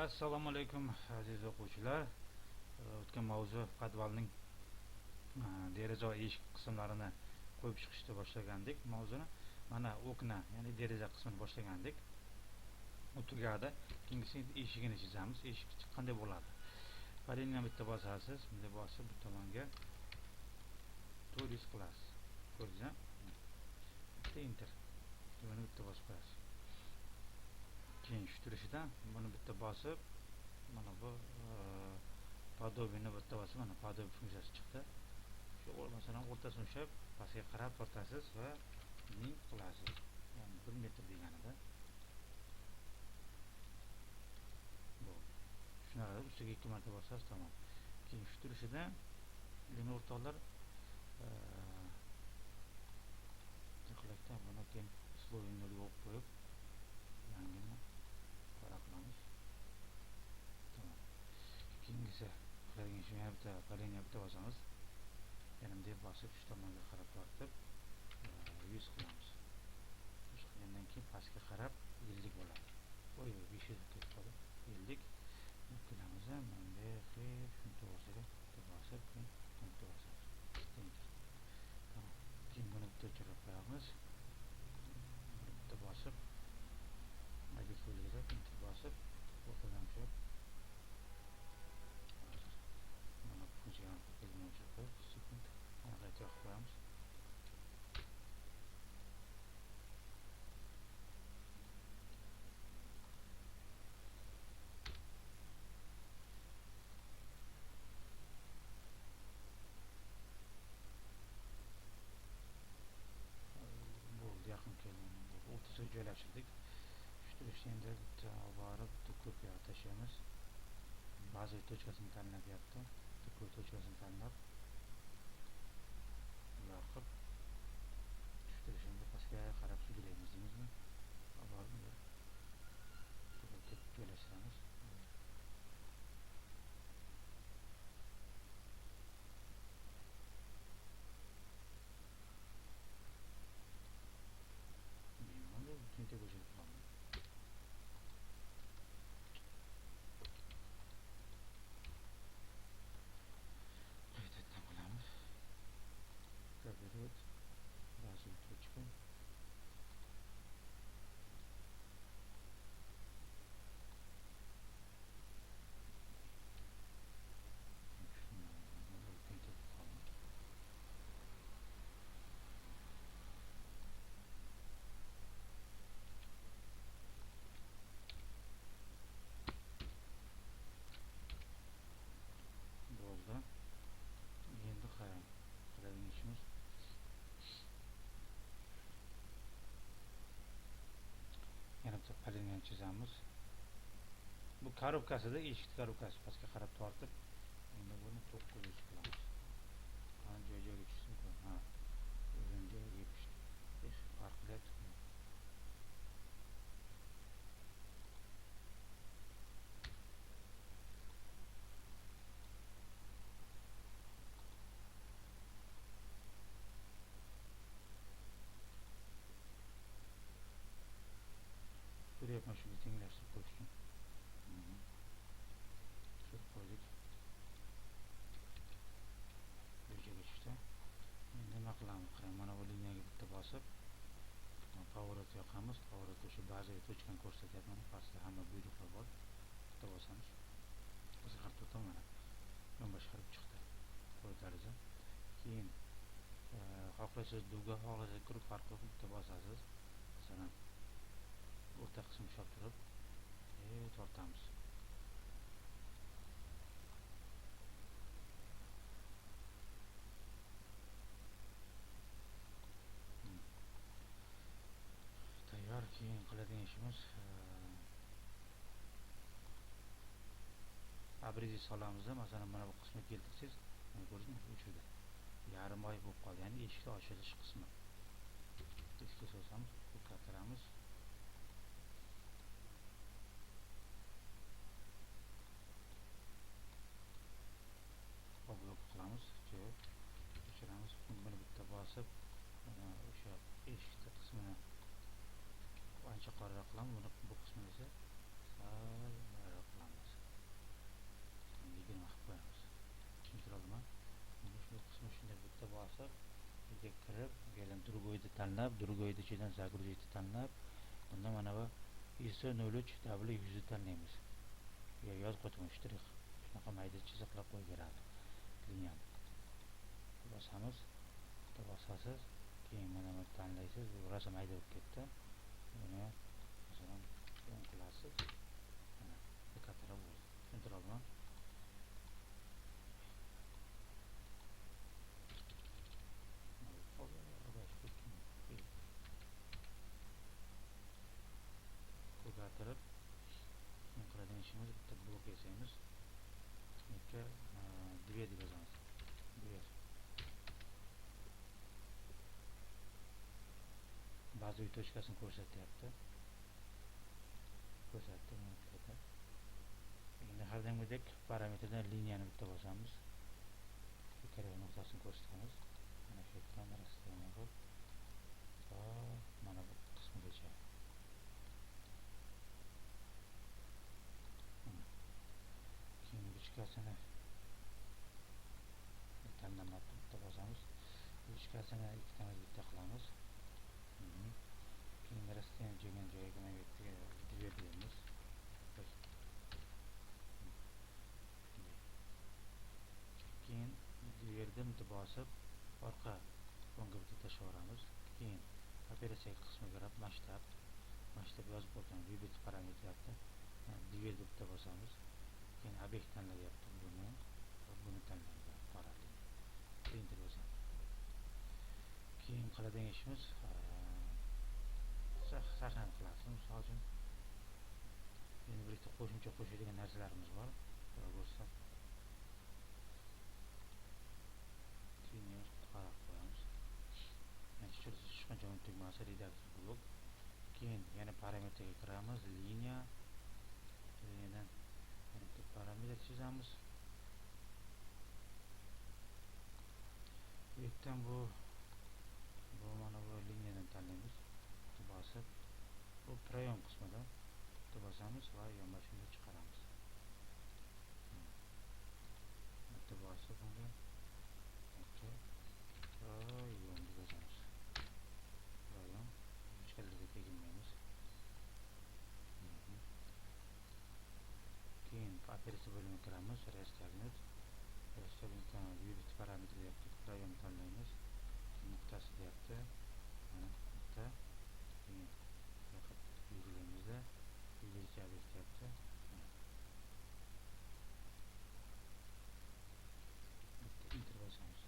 Assalomu alaykum aziz o'quvchilar. O'tgan mavzu podvalning deraza va eshik qismlarini qo'yib chiqishni boshlagandik. Mavzuni mana okna, ya'ni deraza qismini boshlagandik. U tugadi. Keyingisi eshigini chizamiz. Eshik qanday bo'ladi? Palinni bitta bosasiz, bunday bosib bu tomonga to'g'ri qilasiz. Ko'rdingizmi? Bitta enter. Buni bitta bosib qo'yasiz. Keyin shu turishidan buni bitta bosib, mana bu podobiyni bitta bosib, mana podobiy funksiyasi chiqdi. Shu masalan o'rtasini ushlab pastga qarab tortasiz va ning qilasiz. Ya'ni 1 metr deganida. Bu shunaqa ustiga 2 marta bosasiz, tamom. Keyin shu turishidan limit o'rtoqlar buni keyin sloveniyaga olib qo'yib yangini qilamiz. Tamam. Keyingisi qiladigan ishimiz yana bitta palinga bitta bosamiz. Yana bunday bosib shu tomonga qarab tortib 100 qilamiz. 100 qilgandan keyin pastga qarab 50 bo'ladi. Voy 500 ketib qoldi. 50 qilamiz. Bunday qilib shuni to'g'risiga bitta bosib, keyin bitta bosamiz. Tamam. Keyin buni bitta o'chirib qo'yamiz. Bitta bosib magistraga bitta bosib o'rtadan tushib mana funksiyani qo'yib qo'yib sekund qayta yoqib qo'yamiz. Bo'ldi, yaqin keldi. O'rtasiga joylashtirdik. Endi bitta borib bitta ko'pga tashlaymiz. Baza tochkasini tanlayapti. Bitta tochkasini tanlab yoqib tushtirishni pastga qarab sudraymiz deymizmi? Borib joylashtiramiz. Bitta qo'shib qo'yamiz. Проверить базу точка. Bo'ldi. Endi qarang. Qiladigan ishimiz yana bitta palinni chizamiz. Bu korobkasida eshik korobkasi pastga qarab tortib, endi buni 900 qilamiz. Qani joy-joyga tushsin. Ha. O'zini joyiga tushdi. Farq qilyapti. Ko'ryapman, shuni tenglashtirib qo'yish uchun. Shu qo'ydik. Joyiga tushdi. Endi nima qilamiz? Qarang, mana bu liniyaga bitta bosib, pоворот yoqamiz. Pоворot o'sha bazaviy tochkani ko'rsatyapti. Mana pastda hamma buyruqlar bor. Bitta bosamiz. O'zi har to'xtam mana. Yonbosh qilib chiqdi. Qo'ydarsiz. Keyin xohlasangiz duga, xohlasangiz kirib farq yo'q, bitta bosasiz. Masalan, o'rta qism ushlab turib, tortamiz. Tayyor. Keyin qiladigan ishimiz abrizi solamiz. Masalan, mana bu qismga keltirsangiz, mana ko'rdingizmi, uchirdi. Yarim oy bo'lib qoldi. Ya'ni eshikni ochilish qismi. Eshikni solamiz, ko'taramiz. Blok qilamiz, o'chiramiz. Buni bitta bosib, o'sha eshik qismini ancha qoriroq qilamiz. Buni bu qismini esa sal nariroq qilamiz. другойni tanlab, другойni ichidan загрузить tanlab, bunda mana bu ISO 03W100 tanlaymiz. Yozib qo'ydim shtrix. Shunaqa mayda chiziqlar qo'yib beradi liniyani. Bosamiz, bosasiz, keyin mana buni tanlaysiz, bu rosa mayda bo'lib ketdi. Buni masalan 10 qilasiz. Mana bu kattaroq bo'ldi. Tushuntiradimi? Ko'paytirib, keyin qiladigan ishimiz bitta blok yasaymiz. Nega dver deb yozamiz. Dver. Bazaviy tochkasini ko'rsatyapti. Ko'rsatdi mana. Endi har doimgidek parametrdan liniyani bitta bosamiz. Kerak nuqtasini ko'rsatamiz. Mana shu yerdan rastlayman qilib. Mana bu qismigacha. Keyin ruchkasini tanlamabdi, bitta bosamiz. Ruchkasini ikkitani bitta qilamiz. Keyin rastlayman degan joyiga mana dver deymiz. Keyin dverni bitta bosib, orqa fonga bitta tashlayveramiz. Keyin operatsiya qismiga kirib masshtab yozib qo'ygan vivid parametr yapti. Dverni bitta bosamiz. Keyin obyekt tanlayapti buni tanlaymiz. Parallel. Printer bosamiz. Keyin qiladigan ishimiz saqlanib qilasiz. Misol uchun endi birikda qo'shimcha qo'shadigan narsalarimiz bor. Ko'rsak qarab qo'yamiz. Shuncha tugmasi redaktor blok. Keyin yana parametrga kiramiz. Liniyadan bitta parametr chizamiz. Bu yerdan bu mana bu liniyadan tanlaymiz. Bosib bu proyon qismida bosamiz va yonboshini chiqaramiz. Bitta bosib bunga proyon deb yozamiz. Proyon ruchkalarga teginmaymiz. Keyin operatsiya bo'limiga kiramiz. Restagnet vivid parametr deyapti. Proyon tanlaymiz. Nuqtasi deyapti. Mana nuqta. Keyin belgilaymizda belgilash obyekt deyapti. Enter bosamiz.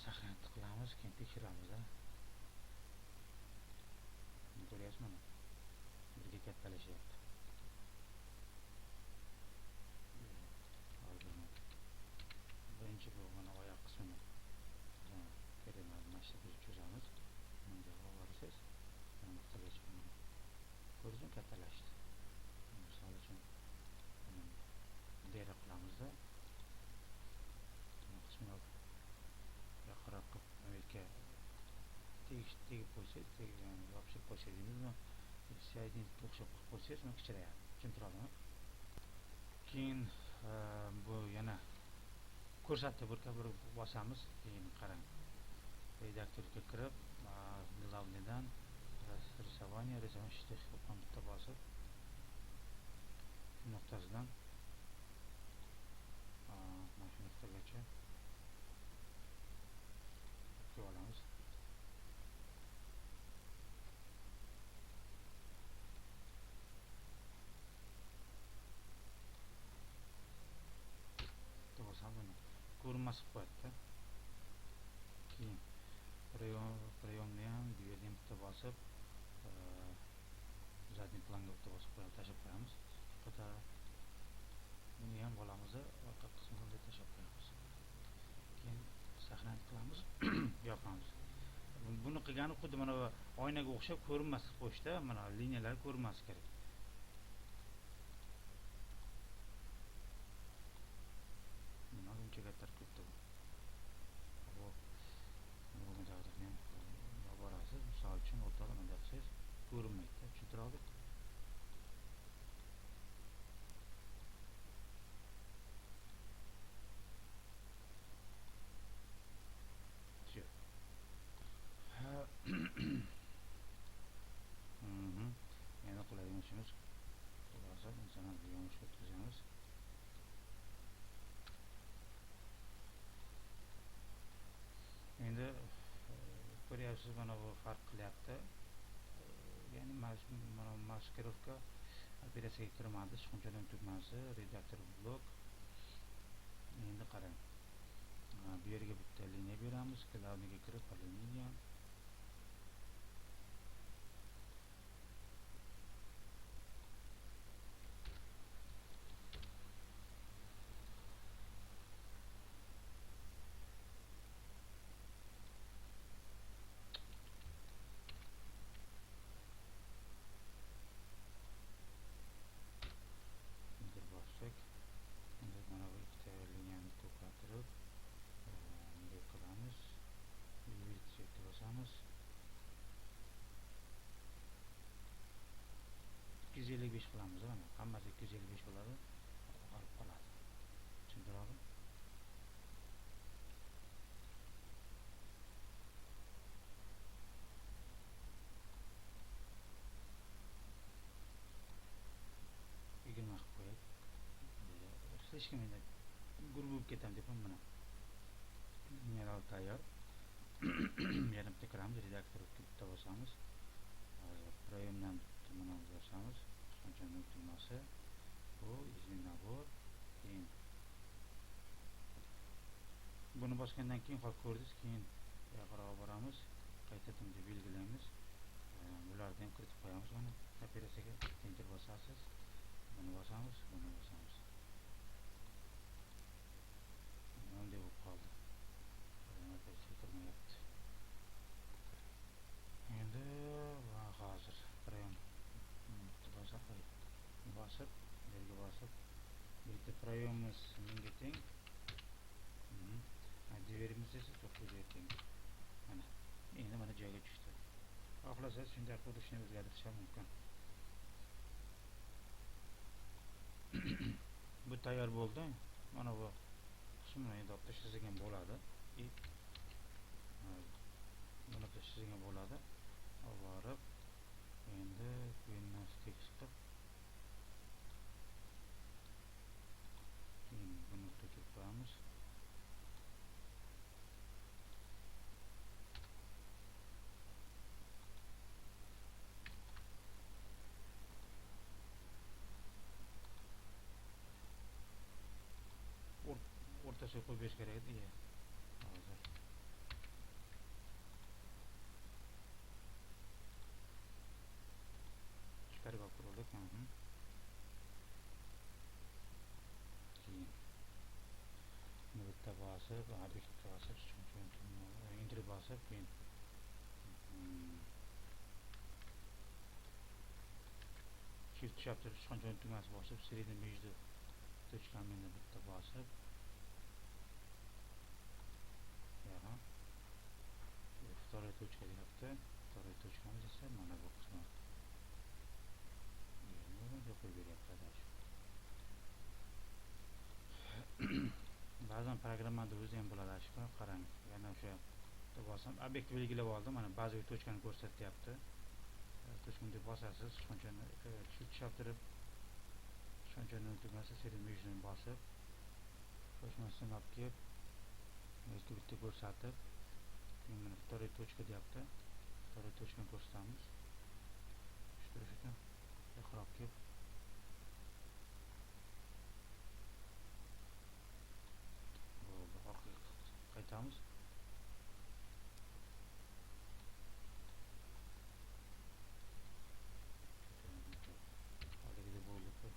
Saqlanib qilamiz, keyin tekshiramiz. Ko'ryapsizmi? Birga kattalashyapti. Birinchi bu mana oyoq qismini kerak masshtabga cho'zamiz. Bunga olasiz. Mana nuqtagacha ko'rdingizmi, kattalashdi. Misol uchun bunday qilamizda. Bu qismini yaqinroq qilib tegib qo'ysangiz, yopishtirib qo'ysangizmi, soyadingizni o'xshab qo'ysangiz, uni kichrayadi. Tushuntiradimi? Keyin bu yana ko'rsatdi bir bosamiz. Keyin qarang. Redaktorga kirib, главныйdan рисование shtrix bitta bosib, shu nuqtasidan mana shu nuqtagacha qo'yib olamiz. Ko'rinmas qilib qo'yadi. Keyin priyomni ham dverni bitta bosib, задний planga bitta bosib tashlab qo'yamiz. Buni ham bolamizni orqa qismiga tashlab qo'yamiz. Keyin saqlanib qilamiz, yopamiz. Buni qilgani xuddi mana oynaga o'xshab ko'rinmas qilib qo'yishda, mana liniyalar ko'rinmas kerak. Uncha katta ketdi bu. Borasiz, misol uchun o'rtaga bunday qilsangiz ko'rinmaydi. Tushuntira oldik. foydalanishimiz bo'lsa, masalan yumush o'tkazamiz. Endi ko'ryapsiz, mana bu farq qilyapti. Ya'ni mana maskirovka operatsiyaga kirmadi, shunchadan tugmasi, redaktor blok. Endi qarang. Bu yerga bitta liniya beramiz, cloudga kirib liniya. Enter bossak, endi mana bu ikkita liniyani to'xtatib, bunday qilamiz. Checkga bosamiz. 255 qilamiz, mana hammasi 255 bo'ladi, qolib qoladi. Tushuntirdingmi? Yigirma qilib qo'yaylik. Hech kim endi guruh bo'lib ketamiz deb mana mineral tayyor. Yana bitta kiramiz, redaktor bitta bosamiz. Proyemdan mana bosamiz. Shunchaning tugmasi. Bu izli nabor. Keyin buni bosgandan keyin hozir ko'rdingiz, keyin yaqinroq boramiz, qaytadan deb belgilaymiz. Bularni ham kiritib qo'yamiz. Mana operatsiyaga enter bosasiz. Buni bosamiz, buni bosamiz. Bunday bo'lib qoldi. Operatsiya kirmayapti. Endi hozir proyem bosib, yerga bosib, bitta proyemimiz 1000 ga teng. Deverimiz esa 900 ga teng. Mana endi mana joyiga tushdi. Xohlasangiz shunday qilib ishni o'zgartirish ham mumkin. Bu tayyor bo'ldi. Mana bu qismini endi olib tashlagan bo'ladi. Buni tashlagan bo'ladi. Olib borib, endi Windows text qilib, keyin buni to'kib qo'yamiz. O'rtasiga qo'yib berish kerak edi. Hozir chiqarib olib ko'rdik. Keyin buni bitta bosib, obyekt bosib, enter bosib, keyin shift chapter shunchaning tugmasi bosib, sredni между точками bitta bosib, вторая точка deyapti. Вторая точкamiz esa mana bu qismi. Endi qo'yib beryapti dalash. Ba'zan programmada o'zi ham bo'ladi shu. Qarang, yana o'sha bosam, obyekt belgilab oldim. Mana bazaviy точкani ko'rsatyapti. Точкani deb bosasiz, shunchani shift chaptirib, shunchani tugmasi sredni между bosib, qo'shmasini olib kelib, yoki bitta ko'rsatib, mana вторая точка deyapti. Вторая точкani ko'rsatamiz. Shu ekan. Yaqinroq kelib bo'ldi. Orqaga qaytamiz. Haligida bo'ldi-ku.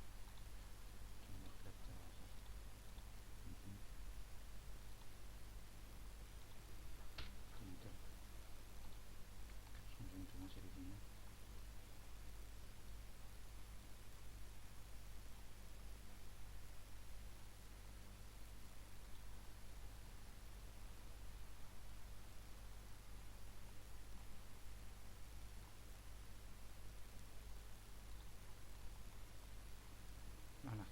Mana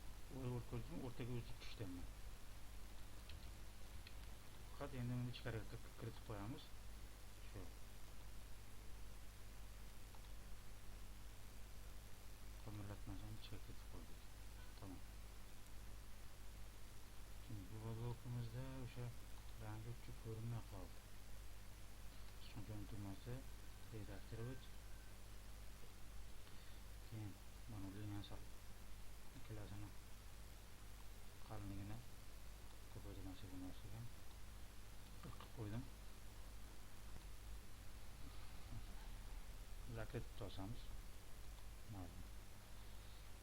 o'rtaga o'zib tushdi. Faqat endi uni ichkariga kiritib qo'yamiz. Shu o'sha rangi uchi ko'rinmay qoldi. Sichqonchaning tugmasi redaktor o't. Keyin mana liniyani solib ikkalasini qalinligini ko'paytirmaslik bo'lmasligiga qilib qo'ydim. Laketib tosamiz. Mana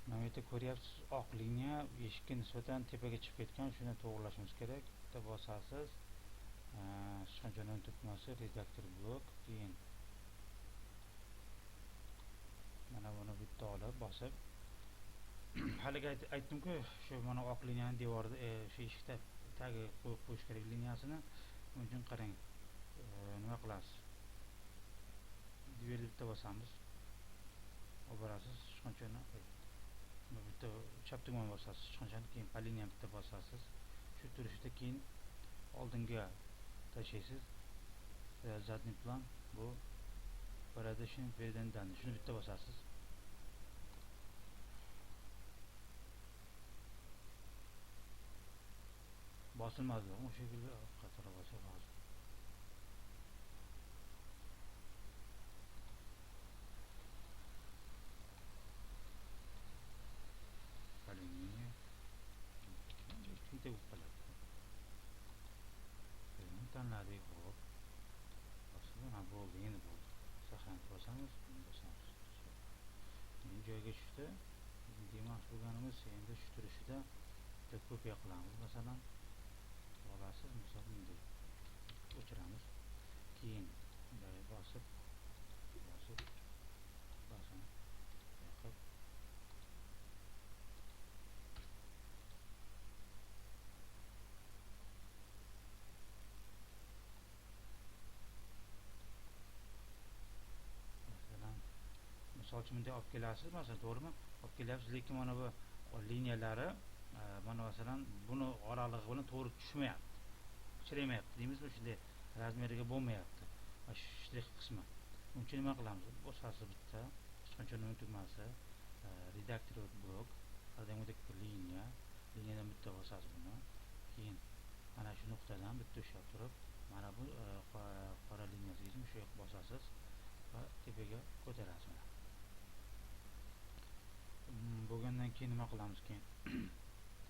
bu yerda ko'ryapsiz, oq liniya eshikka nisbatan tepaga chiqib ketgan, shuni to'g'rilashimiz kerak. Bitta bosasiz. Sichqonchaning tugmasi redaktor blok, keyin mana buni bitta olib bosib haliga aytdim-ku, shu mana oq liniyani devorda shu eshikda tagiga qo'yib qo'yish kerak liniyasini. Buning uchun qarang, nima qilasiz? Dverni bitta bosamiz. Olib borasiz, sichqonchani bitta chap tugmani bosasiz, sichqonchani, keyin po liniyani bitta bosasiz. Shu turishida keyin oldinga tashlaysiz. Zadniy plan bu Paradishin Verden'dan shuni bitta bosasiz. Bosilmadi, o şekilde qatora bosib hozir. Alüminyum. Şuyda bu qiladi. Bunu tanladik hop. Bosib, ha bo'ldi, endi bo'ldi. Saqlanib bosamiz, buni bosamiz. Endi joyiga tushdi. Demoqchi bo'lganimiz endi shu turishida bitta kopiya qilamiz, masalan. Olasiz, misol bunday o'chiramiz. Keyin bunday bosib yoqib masalan misol uchun bunday olib kelasiz, masalan, to'g'rimi? Olib kelyapsiz, lekin mana bu liniyalari mana masalan buni oralig'i bilan to'g'ri tushmayapti. Chiramayapti deymizmi, shunday razmeriga bo'lmayapti. Mana shu shtrix qismi. Buning uchun nima qilamiz? Bosasiz bitta sichqonchaning tugmasi, redaktor blok, qadimgidek liniyadan bitta bosasiz buni. Keyin mana shu nuqtadan bitta ushlab turib, mana bu qora liniyasiga shu yoqqa bosasiz va tepaga ko'tarasiz mana. Bo'lgandan keyin nima qilamiz keyin?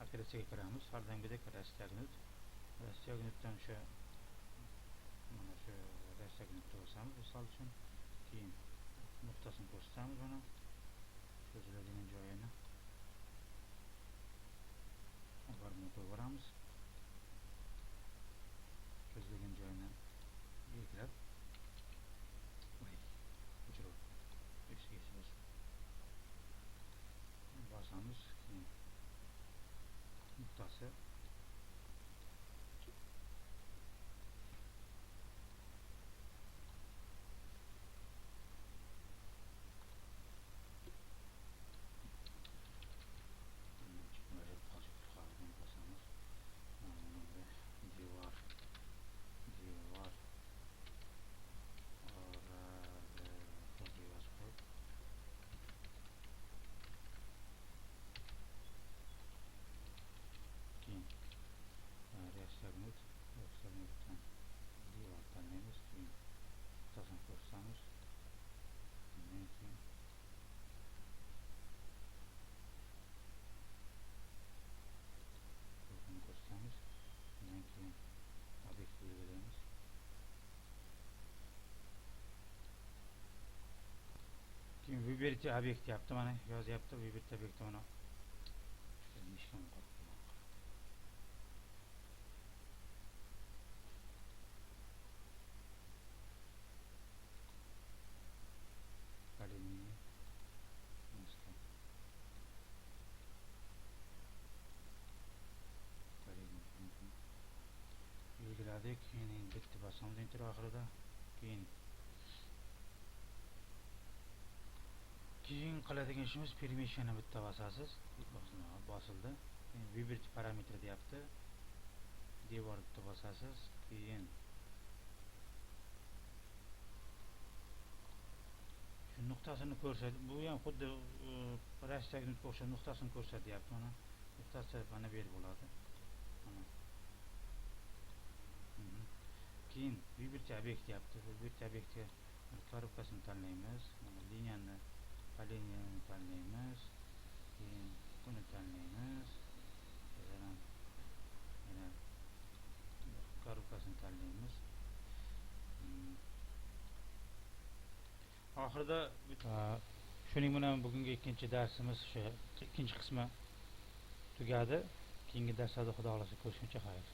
Operatsiyaga kiramiz. Qadimgidek Rastiagnutdan o'sha mana shu Rastiagnutni bosamiz, misol uchun. Keyin nuqtasini ko'rsatamiz mana. Cho'ziladigan joyini barmoni qo'yib yuboramiz. Cho'zilgan joyini belgilab o'chirib bosamiz. Keyin nuqtasi Rastiagnutdan devor tanlaymiz, keyin nuqtasini ko'rsatamiz. Undan keyin ko'rsatamiz. Undan keyin obyekt belgilaymiz. Keyin выберите obyekt yaptı, mana yozyapti, выберите obyektni mana shu mishkani qo'yib belgiladik. Keyin bitta bosamiz enter oxirida. Keyin qiladigan ishimiz permishiyani bitta bosasiz. Bosildi. Keyin выберите parametr deyapti. Devor bitta bosasiz. Keyin shu nuqtasini ko'rsatdi. Bu ham xuddi Rastiagnutga o'xshab nuqtasini ko'rsatyapti. Mana nuqtasi mana bu yer bo'ladi. Mana keyin buyurtma obyekt deyapti. Buyurtma obyektga korobkasini tanlaymiz. Liniyani tanlaymiz. Keyin buni tanlaymiz. Yana korobkasini tanlaymiz. Oxirida shuning bilan bugungi ikkinchi darsimiz o'sha ikkinchi qismi tugadi. Keyingi darslarda xudo xolasa ko'rishguncha xayr.